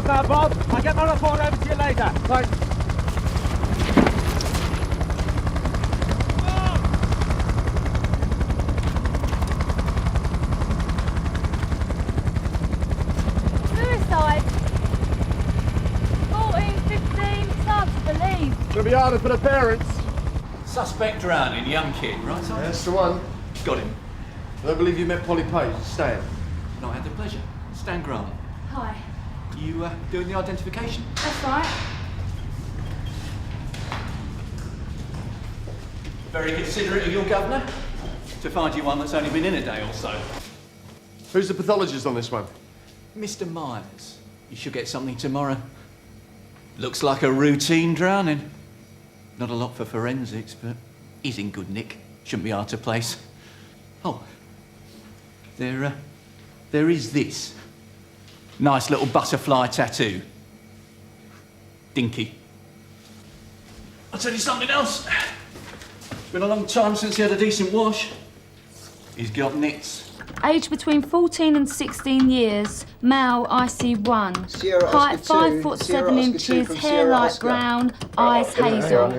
now, Bob. I'll get my report over to you later. Right. Suicide. 14, 15, it's hard to believe. It'll be harder for the parents. Suspect drowning, young kid, right? Yeah, that's the one. Got him. I don't believe you met Polly Page. Stan. Not had the pleasure. Stan Grant. Hi. You doing the identification? That's right. Very considerate of your governor to find you one that's only been in a day or so. Who's the pathologist on this one? Mr. Myers. You should get something tomorrow. Looks like a routine drowning. Not a lot for forensics, but he's in good nick. Shouldn't be hard to place. Oh, there is this. Nice little butterfly tattoo. Dinky. I'll tell you something else. Been a long time since he had a decent wash. He's got nits. Age between 14 and 16 years. Male, IC1. Sierra Height Oscar 5 2, foot Sierra 7 Oscar 2 inches. from Hair Sierra light Oscar. brown. Eyes hazel.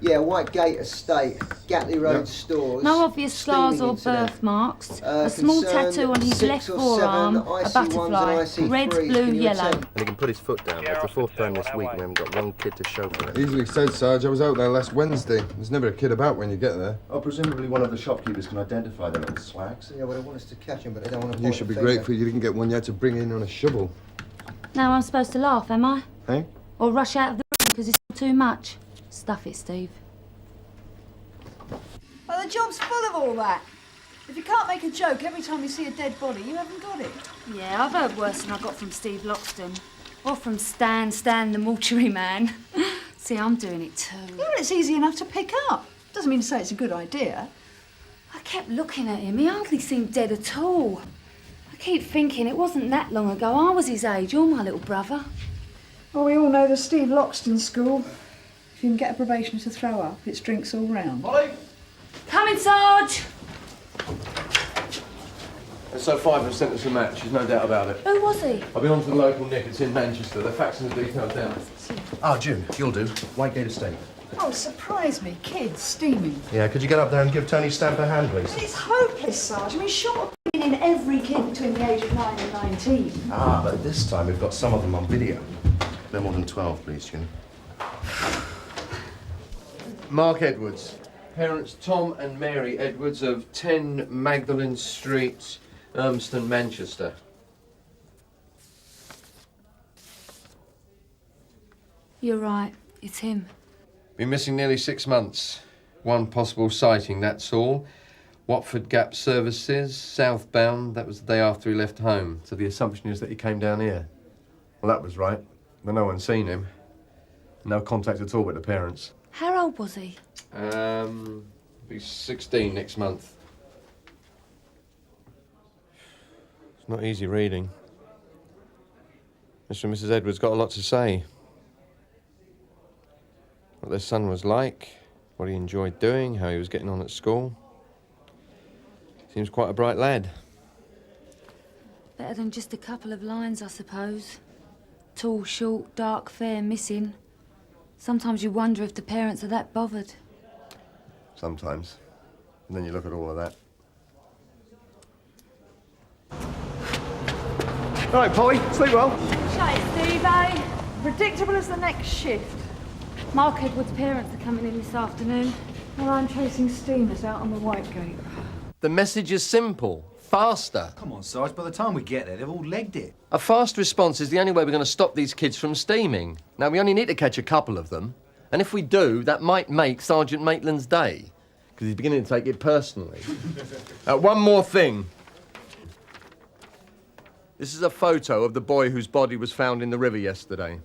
Yeah, Whitegate Estate, Gatley Road stores. No obvious scars steaming or incident. birthmarks. A small Concerned tattoo on his 6 left or forearm. 7 A IC1s butterfly. and IC3s. Red, Can blue, you yellow. attend? And he can put his foot down. It's the fourth time this week we haven't got one kid to show for it. Easily said, Sarge. I was out there last Wednesday. There's never a kid about when you get there. Oh, presumably one of the shopkeepers can identify the little swags. Yeah, well, they want us to catch him, but they don't want to. You should be grateful you didn't get one you had to bring in on a shovel. Now I'm supposed to laugh, am I? Hey? Or rush out of the room because it's too much? Stuff it, Steve. Well, the job's full of all that. If you can't make a joke every time you see a dead body, you haven't got it. Yeah, I've heard worse than I got from Steve Loxton. Or from Stan the mortuary man. See, I'm doing it too. Yeah, it's easy enough to pick up. Doesn't mean to say it's a good idea. I kept looking at him. He hardly seemed dead at all. I keep thinking it wasn't that long ago I was his age. You're my little brother. Well, we all know the Steve Loxton school. If you can get a probationer to throw up, it's drinks all round. Polly! Coming, Sarge! And so 5 have sent us a match, there's no doubt about it. Who was he? I've been on to the local Nick, it's in Manchester. They're faxing the details down. Ah, June, you'll do. Whitegate Estate. Oh, surprise me. Kids steaming. Yeah, could you get up there and give Tony Stamp a hand, please? It's hopeless, Sarge. I mean, short of bringing in every kid between the age of 9 and 19. Ah, but this time we've got some of them on video. No more than 12, please, June. Mark Edwards. Parents Tom and Mary Edwards of 10 Magdalen Street, Urmston, Manchester. You're right. It's him. Been missing nearly 6 months. One possible sighting, that's all. Watford Gap Services, southbound. That was the day after he left home. So the assumption is that he came down here. Well, that was right. But no one's seen him. No contact at all with the parents. How old was he? Be 16 next month. It's not easy reading. Mr. and Mrs. Edwards got a lot to say. What their son was like, what he enjoyed doing, how he was getting on at school. Seems quite a bright lad. Better than just a couple of lines, I suppose. Tall, short, dark, fair, missing. Sometimes you wonder if the parents are that bothered. Sometimes. And then you look at all of that. All right, Polly, sleep well. Shut it, Steve, eh? Predictable as the next shift. Mark Edwards' parents are coming in this afternoon. Well, I'm chasing steamers out on the Whitegate. The message is simple. Faster. Come on, Sarge, by the time we get there, they've all legged it. A fast response is the only way we're going to stop these kids from steaming. Now, we only need to catch a couple of them. And if we do, that might make Sergeant Maitland's day. Because he's beginning to take it personally. One more thing. This is a photo of the boy whose body was found in the river yesterday.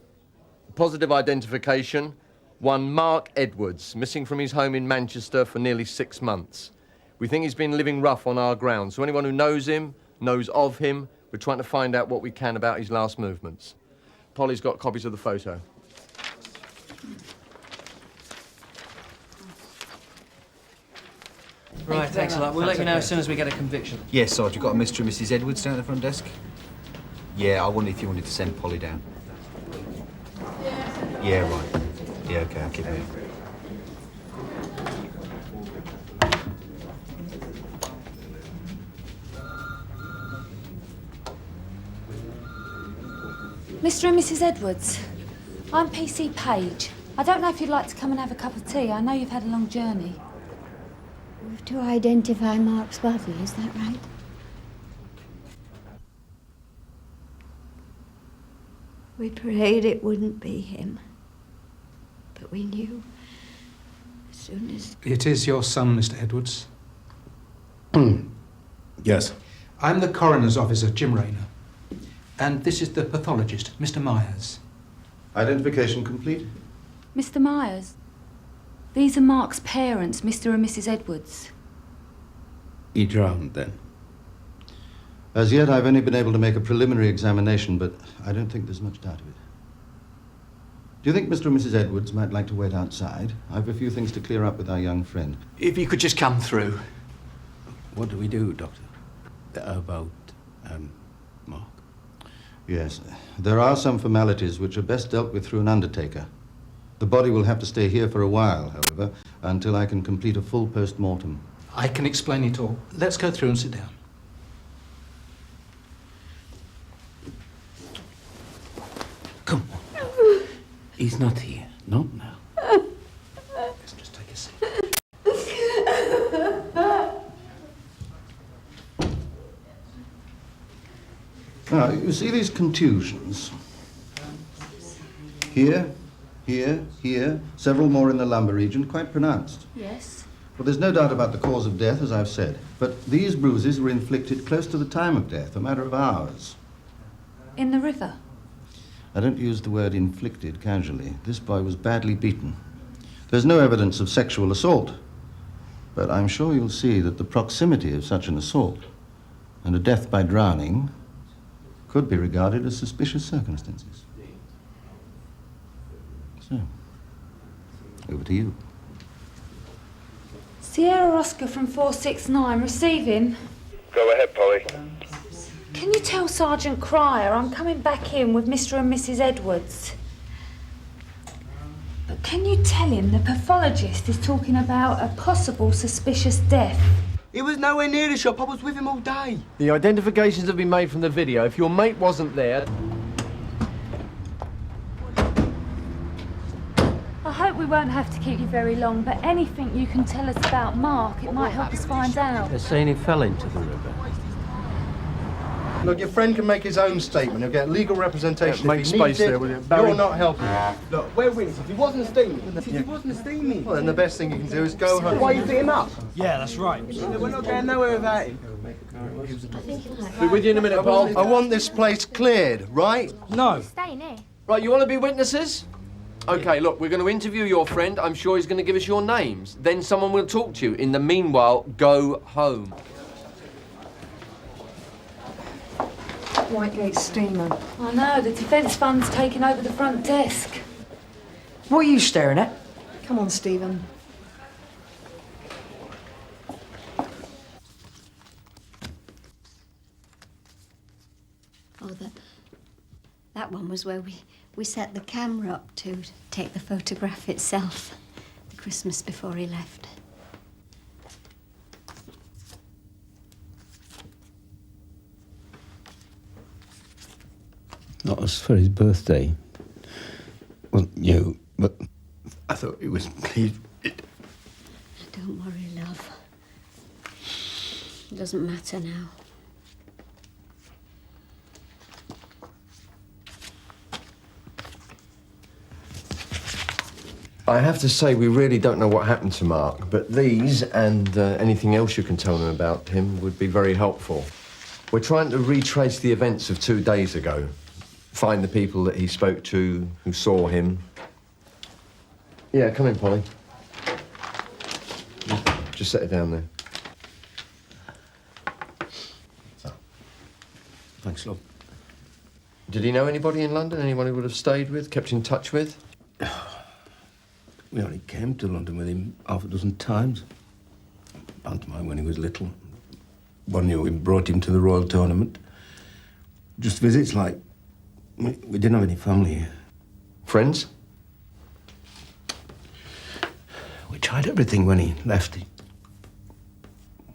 Positive identification, one Mark Edwards, missing from his home in Manchester for nearly 6 months. We think he's been living rough on our ground, so anyone who knows him, knows of him, we're trying to find out what we can about his last movements. Polly's got copies of the photo. Right, thanks a lot. We'll let you know as soon as we get a conviction. Yes, Sarge, you've got a Mr. and Mrs. Edwards down at the front desk. Yeah, I wondered if you wanted to send Polly down. Yeah, right. Yeah, okay, I'll keep it. Mr. and Mrs. Edwards, I'm PC Page. I don't know if you'd like to come and have a cup of tea. I know you've had a long journey. We've to identify Mark's body, is that right? We prayed it wouldn't be him. But we knew as soon as... It is your son, Mr. Edwards. Yes. I'm the coroner's officer, Jim Rayner. And this is the pathologist, Mr. Myers. Identification complete? Mr. Myers, these are Mark's parents, Mr. and Mrs. Edwards. He drowned then? As yet, I've only been able to make a preliminary examination, but I don't think there's much doubt of it. Do you think Mr. and Mrs. Edwards might like to wait outside? I've a few things to clear up with our young friend. If you could just come through. What do we do, Doctor? About, Mark? Yes, there are some formalities which are best dealt with through an undertaker. The body will have to stay here for a while, however, until I can complete a full post-mortem. I can explain it all. Let's go through and sit down. Come on. He's not here. Not now. Let's just take a seat. Now, you see these contusions? Here, here, here, several more in the lumbar region, quite pronounced. Yes. Well, there's no doubt about the cause of death, as I've said. But these bruises were inflicted close to the time of death, a matter of hours. In the river? I don't use the word inflicted casually. This boy was badly beaten. There's no evidence of sexual assault. But I'm sure you'll see that the proximity of such an assault and a death by drowning could be regarded as suspicious circumstances. So, over to you. Sierra Oscar from 469, receiving. Go ahead, Polly. Can you tell Sgt Cryer I'm coming back in with Mr. and Mrs. Edwards? But can you tell him the pathologist is talking about a possible suspicious death? He was nowhere near the shop. I was with him all day. The identifications have been made from the video. If your mate wasn't there... I hope we won't have to keep you very long, but anything you can tell us about Mark, it might help us find out. They're saying he fell into the river. Look, your friend can make his own statement. He'll get legal representation Make if he space needs there, it. will you? Barry? You're not helping. Look, we're witnesses. If he wasn't steaming. Well, then the best thing you can do is go home. Why you beat him up? Yeah, that's right. We're not going nowhere without him. Be with you in a minute, Paul. I want this place cleared, right? No. Staying here. Right, you want to be witnesses? OK, look, we're going to interview your friend. I'm sure he's going to give us your names. Then someone will talk to you. In the meanwhile, go home. Whitegate steamer. I know, the defence fund's taken over the front desk. What are you staring at? Come on, Stephen. Oh, that one was where we set the camera up to take the photograph itself, the Christmas before he left. Not as for his birthday. Well, but I thought it was pleased. Don't worry, love. It doesn't matter now. I have to say, we really don't know what happened to Mark, but these and anything else you can tell them about him would be very helpful. We're trying to retrace the events of 2 days ago, find the people that he spoke to, who saw him. Yeah, come in, Polly. Just set it down there. So. Thanks, love. Did he know anybody in London? Anyone he would have stayed with, kept in touch with? We only came to London with him half a dozen times. Pantomime when he was little. One year we brought him to the Royal Tournament. Just visits, like... We didn't have any family here. Friends? We tried everything when he left.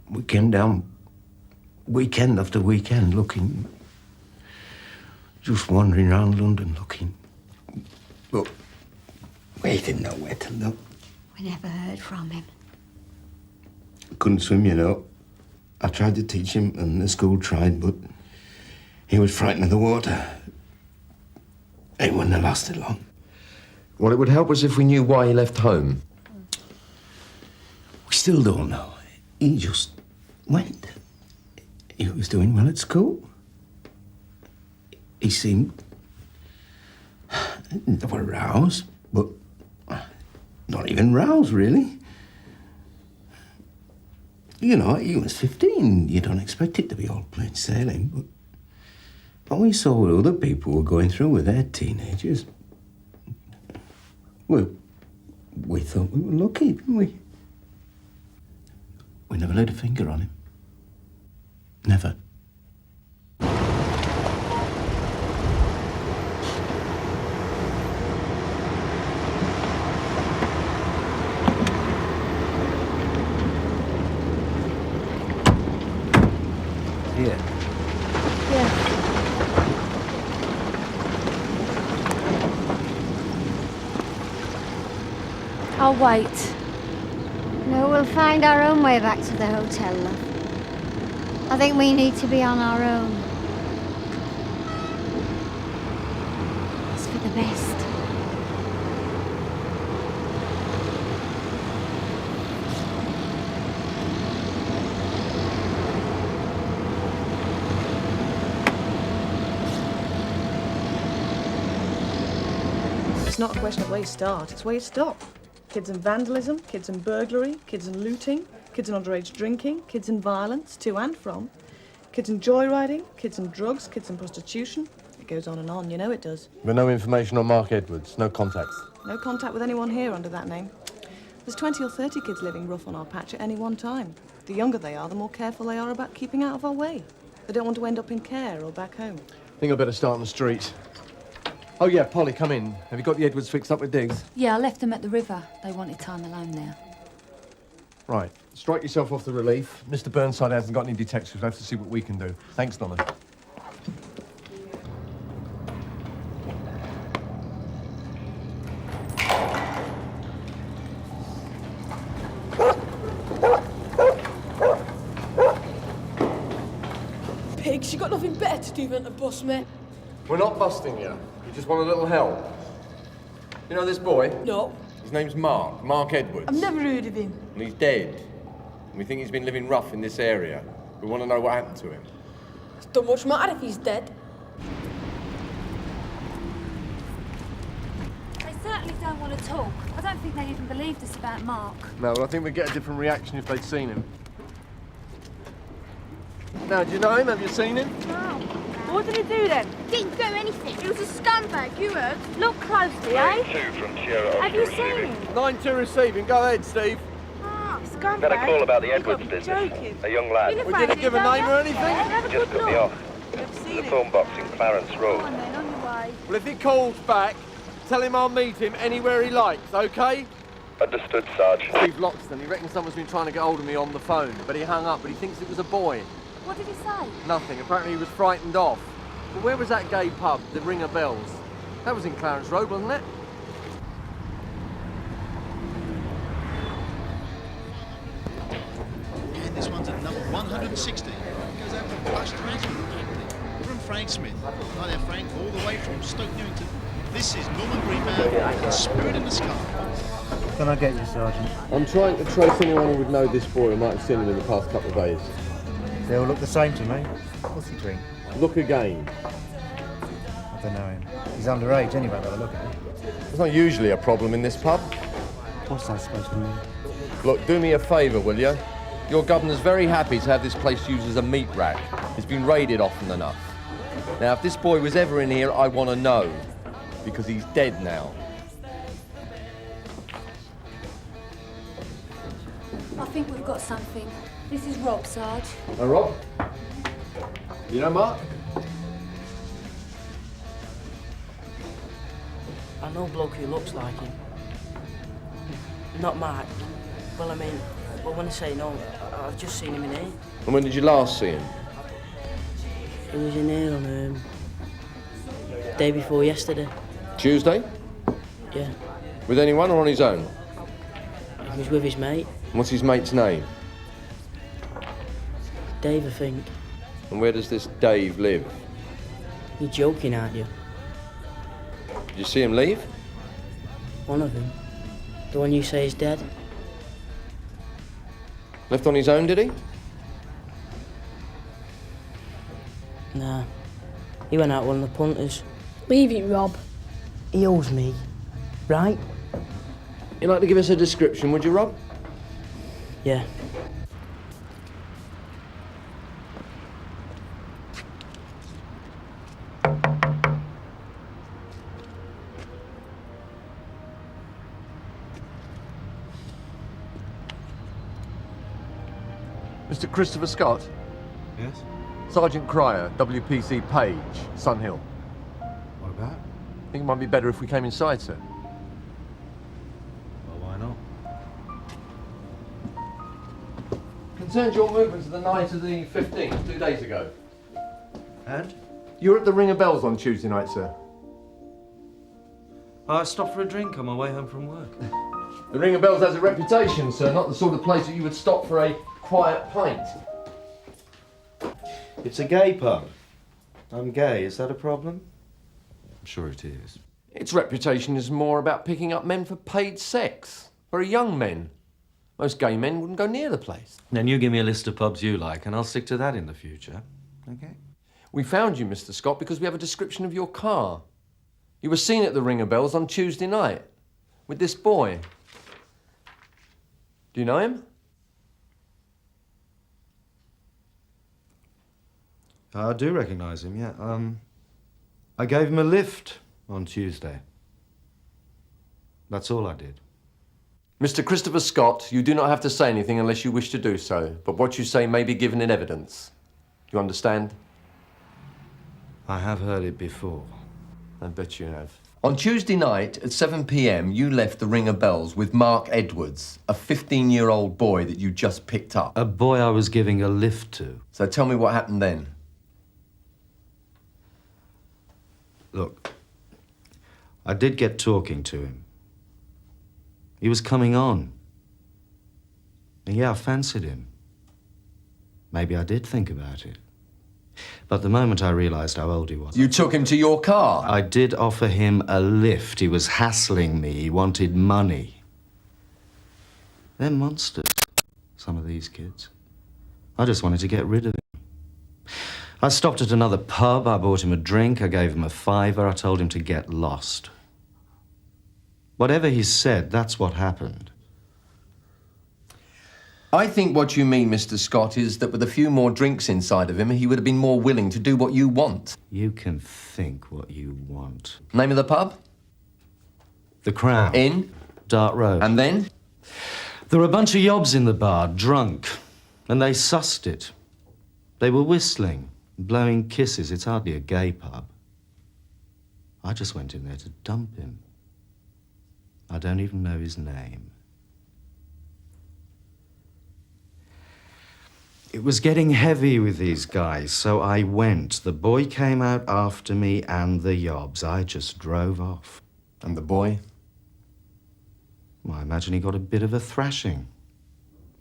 We came down weekend after weekend looking... Just wandering around London looking. But we didn't know where to look. We never heard from him. Couldn't swim, you know. I tried to teach him, and the school tried, but he was frightened of the water. It wouldn't have lasted long. Well, it would help us if we knew why he left home. We still don't know. He just went. He was doing well at school. He seemed... Never Rouse, but not even Rouse, really. You know, he was 15. You don't expect it to be all plain sailing, but we saw what other people were going through with their teenagers. Well, we thought we were lucky, didn't we? We never laid a finger on him. Never. Here. Yeah. I'll wait. No, we'll find our own way back to the hotel, love. I think we need to be on our own. It's for the best. It's not a question of where you start, it's where you stop. Kids in vandalism, kids in burglary, kids in looting, kids in underage drinking, kids in violence, to and from, kids in joyriding, kids in drugs, kids in prostitution. It goes on, you know it does. But no information on Mark Edwards, no contacts. No contact with anyone here under that name. There's 20 or 30 kids living rough on our patch at any one time. The younger they are, the more careful they are about keeping out of our way. They don't want to end up in care or back home. I think I better start on the street. Oh, yeah, Polly, come in. Have you got the Edwards fixed up with digs? Yeah, I left them at the river. They wanted time alone there. Right. Strike yourself off the relief. Mr. Burnside hasn't got any detectives. We'll have to see what we can do. Thanks, Donna. Pigs, you got nothing better to do than to bust me. We're not busting you. We just want a little help. You know this boy? No. His name's Mark Edwards. I've never heard of him. And he's dead. And we think he's been living rough in this area. We want to know what happened to him. It don't much matter if he's dead. They certainly don't want to talk. I don't think they even believed us about Mark. No, well, I think we'd get a different reaction if they'd seen him. Now, do you know him? Have you seen him? No. What did he do then? Didn't do anything. He was a scumbag, you heard? Look closely, eh? Have you seen him? 9-2 receiving. Go ahead, Steve. Ah, scumbag. Had a call about the Edwards business. Joking. A young lad. We didn't give a name or anything. Have a Just good cut me look. off. The phone box in Clarence Road. Go on then, on your way. Well, if he calls back, tell him I'll meet him anywhere he likes, OK? Understood, Sarge. Steve Loxton. He reckons someone's been trying to get hold of me on the phone, but he hung up, but he thinks it was a boy. What did he say? Nothing. Apparently he was frightened off. But where was that gay pub, the Ring of Bells? That was in Clarence Road, wasn't it? And this one's at number 160. Goes out for Buster Ackland from Frank Smith. Hi there, Frank, all the way from Stoke Newington. This is Norman Greenman and Spirit in the Sky. Can I get you, Sergeant? I'm trying to trace anyone who would know this boy who might have seen him in the past couple of days. They all look the same to me. What's he drink? Look again. I don't know him. He's underage anyway, by the look at him. It's not usually a problem in this pub. What's that supposed to mean? Look, do me a favour, will you? Your governor's very happy to have this place used as a meat rack. It's been raided often enough. Now, if this boy was ever in here, I want to know. Because he's dead now. I think we've got something. This is Rob, Sarge. Oh, Rob? You know Mark? I know a bloke who looks like him. Not Mark. Well, I mean, well, when I say no, I've just seen him in here. And when did you last see him? He was in here on day before yesterday. Tuesday? Yeah. With anyone or on his own? He was with his mate. And what's his mate's name? Dave, I think. And where does this Dave live? You're joking, aren't you? Did you see him leave? One of them. The one you say is dead. Left on his own, did he? Nah. He went out with one of the punters. Leave it, Rob. He owes me, right? You'd like to give us a description, would you, Rob? Yeah. Mr. Christopher Scott? Yes? Sgt Cryer, WPC Page, Sunhill. What about? I think it might be better if we came inside, sir. Well, why not? Concerns your movements the night of the 15th, 2 days ago. And? You were at the Ring of Bells on Tuesday night, sir. I stopped for a drink on my way home from work. The Ring of Bells has a reputation, sir, not the sort of place that you would stop for a quiet pint. It's a gay pub. I'm gay. Is that a problem? I'm sure it is. Its reputation is more about picking up men for paid sex. Very young men. Most gay men wouldn't go near the place. Then you give me a list of pubs you like, and I'll stick to that in the future. Okay? We found you, Mr. Scott, because we have a description of your car. You were seen at the Ring of Bells on Tuesday night with this boy. Do you know him? I do recognise him, yeah. I gave him a lift on Tuesday. That's all I did. Mr. Christopher Scott, you do not have to say anything unless you wish to do so, but what you say may be given in evidence. Do you understand? I have heard it before. I bet you have. On Tuesday night at 7 p.m, you left the Ring of Bells with Mark Edwards, a 15-year-old boy that you just picked up. A boy I was giving a lift to. So tell me what happened then. Look, I did get talking to him. He was coming on. And yeah, I fancied him. Maybe I did think about it. But the moment I realised how old he was... You took him to your car? I did offer him a lift. He was hassling me. He wanted money. They're monsters, some of these kids. I just wanted to get rid of him. I stopped at another pub. I bought him a drink. I gave him a $5. I told him to get lost. Whatever he said, that's what happened. I think what you mean, Mr. Scott, is that with a few more drinks inside of him, he would have been more willing to do what you want. You can think what you want. Name of the pub? The Crown. In? Dart Road. And then? There were a bunch of yobs in the bar, drunk, and they sussed it. They were whistling, blowing kisses. It's hardly a gay pub. I just went in there to dump him. I don't even know his name. It was getting heavy with these guys, so I went. The boy came out after me and the yobs. I just drove off. And the boy? Well, I imagine he got a bit of a thrashing.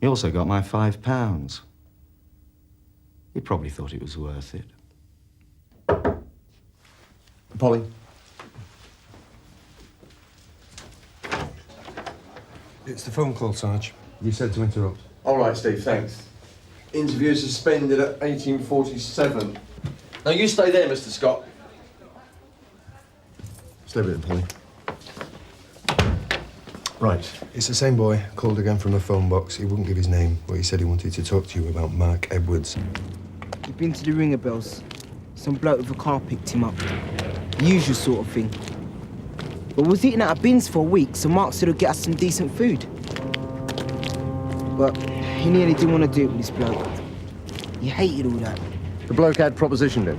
He also got my £5. He probably thought it was worth it. Polly? It's the phone call, Sarge. You said to interrupt. All right, Steve, thanks. Interview suspended at 1847. Now, you stay there, Mr. Scott. Stay with it, Polly. Right. It's the same boy, called again from a phone box. He wouldn't give his name, but he said he wanted to talk to you about Mark Edwards. He'd been to the Ring of Bells. Some bloke with a car picked him up. The usual sort of thing. But we was eating out of bins for a week, so Mark said he'd get us some decent food. But he nearly didn't want to do it with this bloke. He hated all that. The bloke had propositioned him.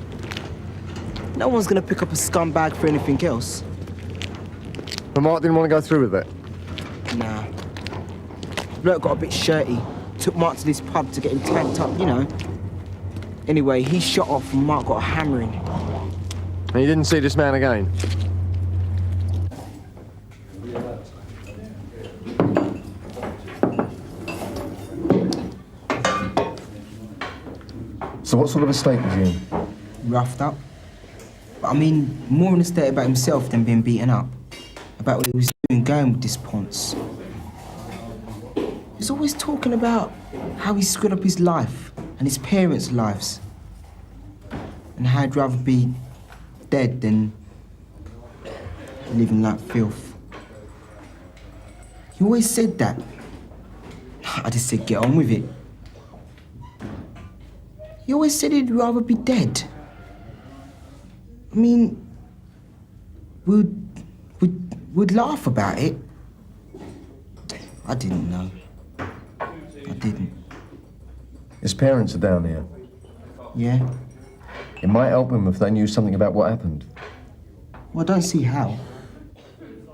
No one's gonna pick up a scumbag for anything else. But Mark didn't want to go through with it? Nah. The bloke got a bit shirty. Took Mark to this pub to get him tanked up, you know. Anyway, he shot off and Mark got a hammering. And you didn't see this man again? So what sort of a state was he in? Roughed up. But I mean, more in a state about himself than being beaten up. About what he was doing going with this Ponce. He's always talking about how he screwed up his life and his parents' lives. And how he'd rather be dead than living like filth. He always said that. I just said, get on with it. He always said he'd rather be dead. I mean, we'd laugh about it. I didn't know. I didn't. His parents are down here. Yeah? It might help him if they knew something about what happened. Well, I don't see how.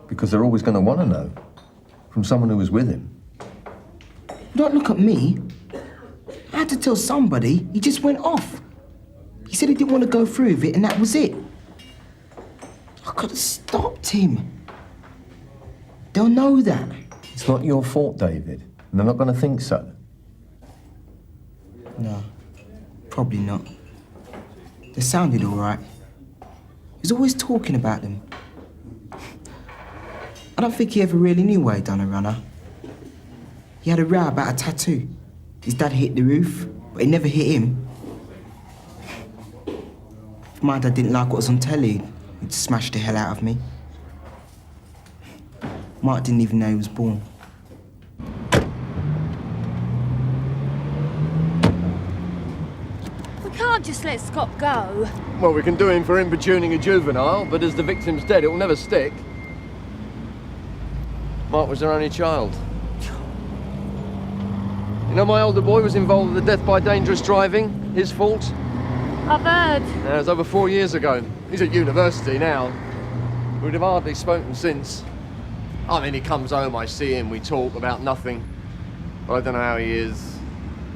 Because they're always going to want to know. From someone who was with him. Don't look at me. I had to tell somebody. He just went off. He said he didn't want to go through with it, and that was it. I could have stopped him. They'll know that. It's not your fault, David. And they're not going to think so. No, probably not. They sounded all right. He was always talking about them. I don't think he ever really knew why he'd done a runner. He had a row about a tattoo. His dad hit the roof, but it never hit him. If my dad didn't like what was on telly, he'd smash the hell out of me. Mark didn't even know he was born. We can't just let Scott go. Well, we can do him for importuning a juvenile, but as the victim's dead, it will never stick. Mark was their only child. You know, my older boy was involved with the death by dangerous driving. His fault. I've heard. It was over 4 years ago. He's at university now. We'd have hardly spoken since. I mean, he comes home, I see him, we talk about nothing. But I don't know how he is,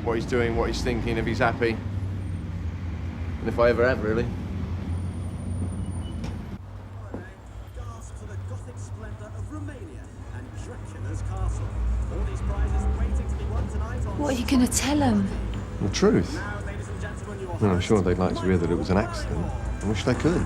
what he's doing, what he's thinking, if he's happy. And if I ever have, really. What are you going to tell them? The truth. Well, I'm sure they'd like to hear that it was an accident. I wish they could.